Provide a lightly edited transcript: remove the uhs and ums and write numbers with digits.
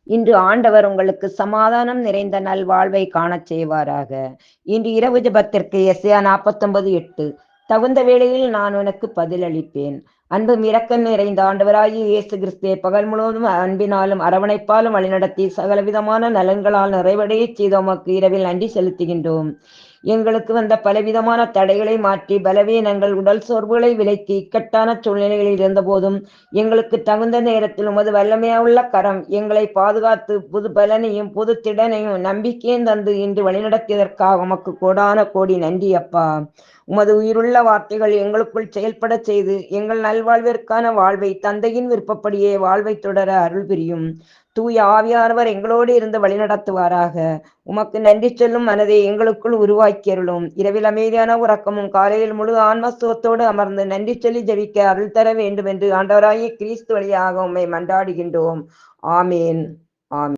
இன்று ஆண்டவர் உங்களுக்கு சமாதானம் நிறைந்த நல்வாழ்வை காணச் செய்வாராக. இன்று இரவு ஜெபத்திற்கு எஸ்ஐயா 49:8. தகுந்த வேளையில் நான் உனக்கு பதிலளிப்பேன். அன்பும் இரக்கம் நிறைந்த ஆண்டவராகிய இயேசு கிறிஸ்துவே, பகல் முழுவதும் அன்பினாலும் அரவணைப்பாலும் வழிநடத்தி சகலவிதமான நலன்களால் நிறைவடையச் செய்த உமக்கு இரவில் நன்றி செலுத்துகின்றோம். எங்களுக்கு வந்த பலவிதமான தடைகளை மாற்றி, பலவீனங்கள், உடல் சோர்வுகளை விலக்கி, இக்கட்டான சூழ்நிலைகளில் இருந்தபோதும் எங்களுக்கு தகுந்த நேரத்தில் உமது வல்லமையுள்ள கரம் எங்களை பாதுகாத்து புது பலனையும் புது திடனையும் நம்பிக்கையும் தந்து இன்று வழிநடத்தியதற்காக உமக்கு கோடான கோடி நன்றி அப்பா. உமது உயிருள்ள வார்த்தைகள் எங்களுக்குள் செயல்பட செய்து எங்கள் நல்வாழ்விற்கான வாழ்வை தந்தையின் விருப்பப்படியே வாழ்வை தொடர அருள் புரியும். தூய ஆவியானவர் எங்களோடு இருந்து வழிநடத்துவாராக. உமக்கு நன்றி சொல்லும் மனதை எங்களுக்குள் உருவாக்கியருளும். இரவில் அமைதியான உறக்கமும் காலையில் முழு ஆன்மத்துவத்தோடு அமர்ந்து நன்றி சொல்லி ஜெபிக்க அருள் தர வேண்டும் என்று ஆண்டவராகிய கிறிஸ்து வழியாக உம்மை மன்றாடுகின்றோம். ஆமேன். ஆமேன்.